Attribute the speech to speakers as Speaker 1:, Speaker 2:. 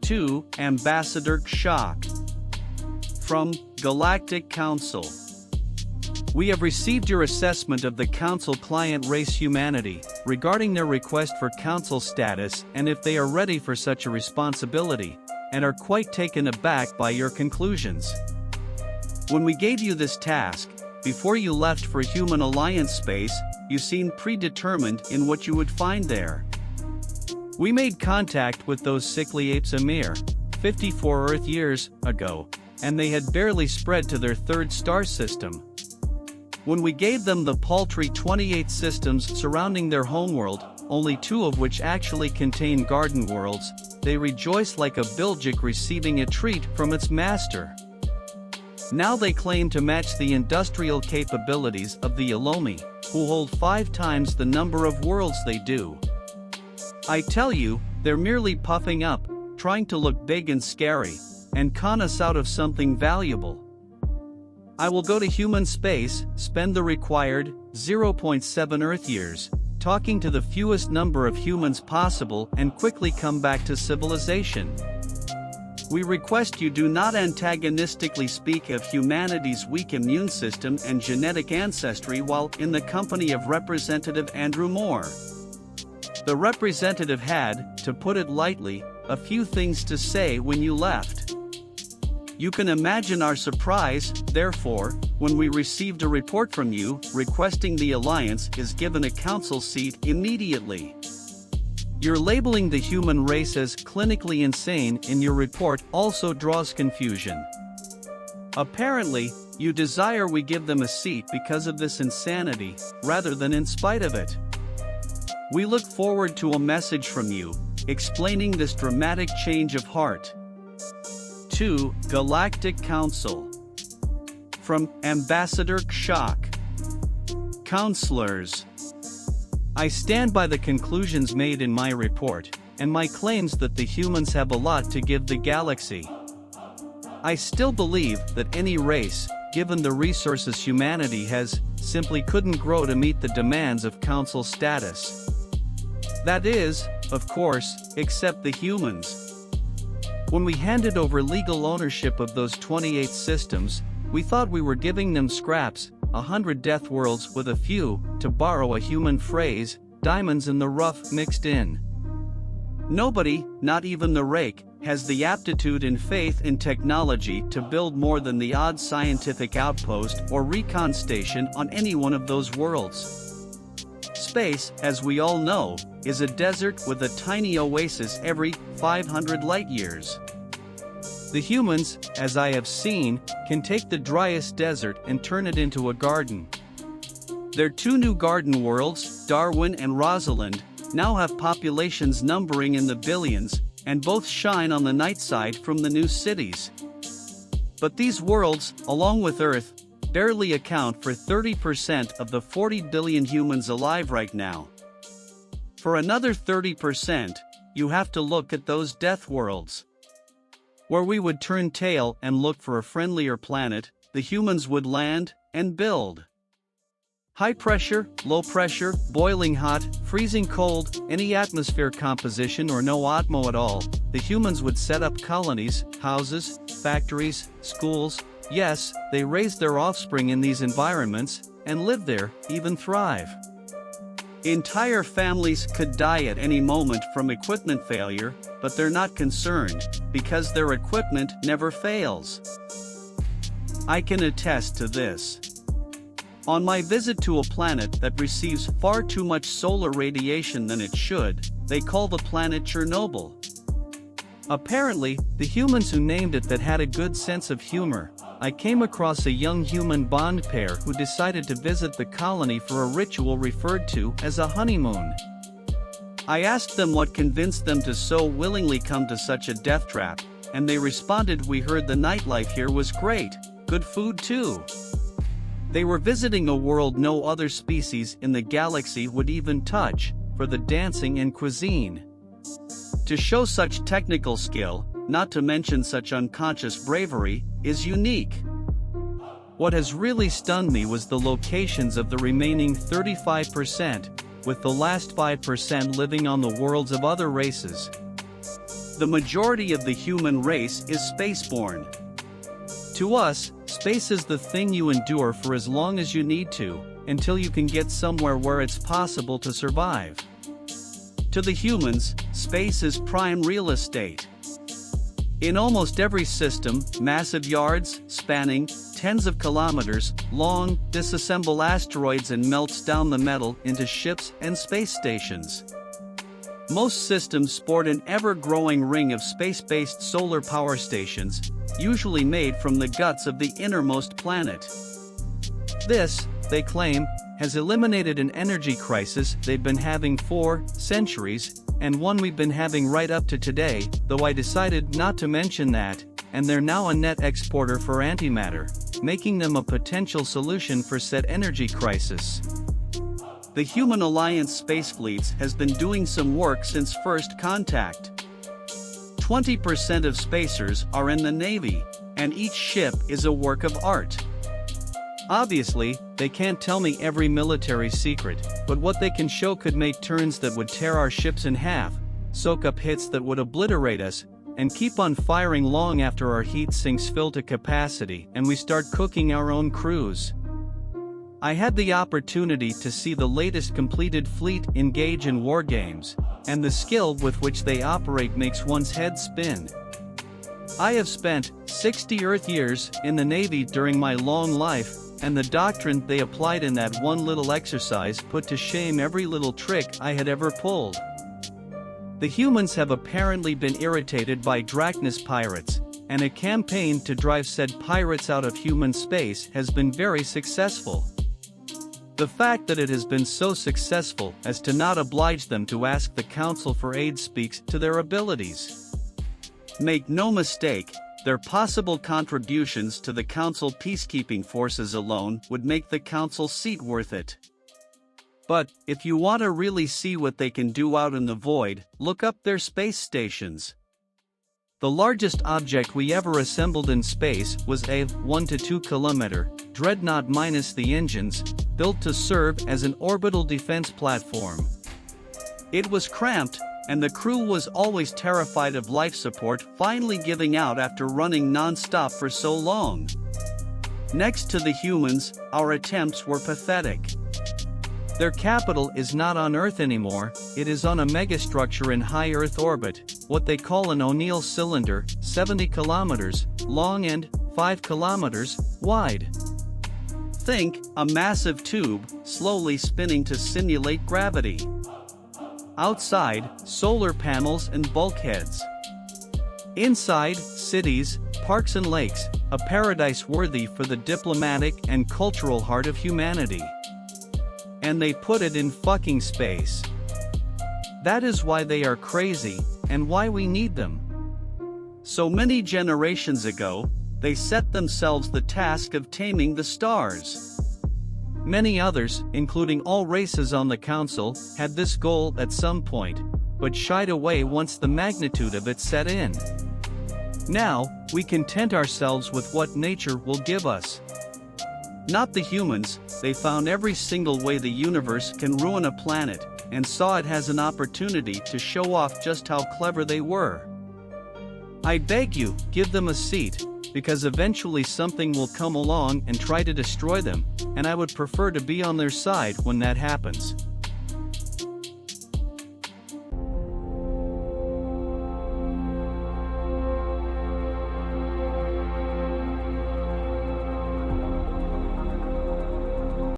Speaker 1: 2. Ambassador Shock. From Galactic Council. We have received your assessment of the Council client race humanity, regarding their request for Council status and if they are ready for such a responsibility, and are quite taken aback by your conclusions. When we gave you this task, before you left for Human Alliance space, you seemed predetermined in what you would find there. We made contact with those sickly apes a mere 54 Earth years ago, and they had barely spread to their third star system. When we gave them the paltry 28 systems surrounding their homeworld, only 2 of which actually contain garden worlds, they rejoiced like a Biljik receiving a treat from its master. Now they claim to match the industrial capabilities of the Elomi, who hold 5 times the number of worlds they do. I tell you, they're merely puffing up, trying to look big and scary, and con us out of something valuable. I will go to human space, spend the required 0.7 Earth years, talking to the fewest number of humans possible and quickly come back to civilization. We request you do not antagonistically speak of humanity's weak immune system and genetic ancestry while in the company of Representative Andrew Moore. The representative had, to put it lightly, a few things to say when you left. You can imagine our surprise, therefore, when we received a report from you requesting the Alliance is given a council seat immediately. Your labeling the human race as clinically insane in your report also draws confusion. Apparently, you desire we give them a seat because of this insanity, rather than in spite of it. We look forward to a message from you, explaining this dramatic change of heart. 2. Galactic Council. From Ambassador Shock. Counselors. I stand by the conclusions made in my report, and my claims that the humans have a lot to give the galaxy. I still believe that any race, given the resources humanity has, simply couldn't grow to meet the demands of Council status. That is, of course, except the humans. When we handed over legal ownership of those 28 systems, we thought we were giving them scraps, 100 death worlds with a few, to borrow a human phrase, diamonds in the rough mixed in. Nobody, not even the rake, has the aptitude and faith in technology to build more than the odd scientific outpost or recon station on any one of those worlds. Space, as we all know, is a desert with a tiny oasis every 500 light-years. The humans, as I have seen, can take the driest desert and turn it into a garden. Their 2 new garden worlds, Darwin and Rosalind, now have populations numbering in the billions, and both shine on the night side from the new cities. But these worlds, along with Earth, barely account for 30% of the 40 billion humans alive right now. For another 30%, you have to look at those death worlds. Where we would turn tail and look for a friendlier planet, the humans would land and build. High pressure, low pressure, boiling hot, freezing cold, any atmosphere composition or no atmo at all, the humans would set up colonies, houses, factories, schools. Yes, they raised their offspring in these environments, and live there, even thrive. Entire families could die at any moment from equipment failure, but they're not concerned, because their equipment never fails. I can attest to this. On my visit to a planet that receives far too much solar radiation than it should, they call the planet Chernobyl. Apparently, the humans who named it that had a good sense of humor. I came across a young human bond pair who decided to visit the colony for a ritual referred to as a honeymoon. I asked them what convinced them to so willingly come to such a death trap, and they responded, "We heard the nightlife here was great, good food too." They were visiting a world no other species in the galaxy would even touch, for the dancing and cuisine. To show such technical skill, not to mention such unconscious bravery, is unique. What has really stunned me was the locations of the remaining 35%, with the last 5% living on the worlds of other races. The majority of the human race is spaceborne. To us, space is the thing you endure for as long as you need to, until you can get somewhere where it's possible to survive. To the humans, space is prime real estate. In almost every system, massive yards, spanning tens of kilometers long, disassemble asteroids and melts down the metal into ships and space stations. Most systems sport an ever-growing ring of space-based solar power stations, usually made from the guts of the innermost planet. This, they claim, has eliminated an energy crisis they've been having for centuries, and one we've been having right up to today, though I decided not to mention that, and they're now a net exporter for antimatter, making them a potential solution for said energy crisis. The Human Alliance space fleets has been doing some work since first contact. 20% of spacers are in the Navy, and each ship is a work of art. Obviously, they can't tell me every military secret, but what they can show could make turns that would tear our ships in half, soak up hits that would obliterate us, and keep on firing long after our heat sinks fill to capacity and we start cooking our own crews. I had the opportunity to see the latest completed fleet engage in war games, and the skill with which they operate makes one's head spin. I have spent 60 Earth years in the Navy during my long life, and the doctrine they applied in that one little exercise put to shame every little trick I had ever pulled. The humans have apparently been irritated by Drachnus pirates, and a campaign to drive said pirates out of human space has been very successful. The fact that it has been so successful as to not oblige them to ask the Council for aid speaks to their abilities. Make no mistake, their possible contributions to the Council peacekeeping forces alone would make the Council seat worth it. But, if you want to really see what they can do out in the void, look up their space stations. The largest object we ever assembled in space was a 1 to 2 kilometer dreadnought minus the engines, built to serve as an orbital defense platform. It was cramped, and the crew was always terrified of life support finally giving out after running non-stop for so long. Next to the humans, our attempts were pathetic. Their capital is not on Earth anymore, it is on a megastructure in high Earth orbit, what they call an O'Neill cylinder, 70 kilometers long and 5 kilometers wide. Think, a massive tube, slowly spinning to simulate gravity. Outside, solar panels and bulkheads. Inside, cities, parks and lakes, a paradise worthy for the diplomatic and cultural heart of humanity. And they put it in fucking space. That is why they are crazy, and why we need them. So many generations ago, they set themselves the task of taming the stars. Many others, including all races on the Council, had this goal at some point, but shied away once the magnitude of it set in. Now, we content ourselves with what nature will give us. Not the humans, they found every single way the universe can ruin a planet, and saw it as an opportunity to show off just how clever they were. I beg you, give them a seat, because eventually something will come along and try to destroy them, and I would prefer to be on their side when that happens.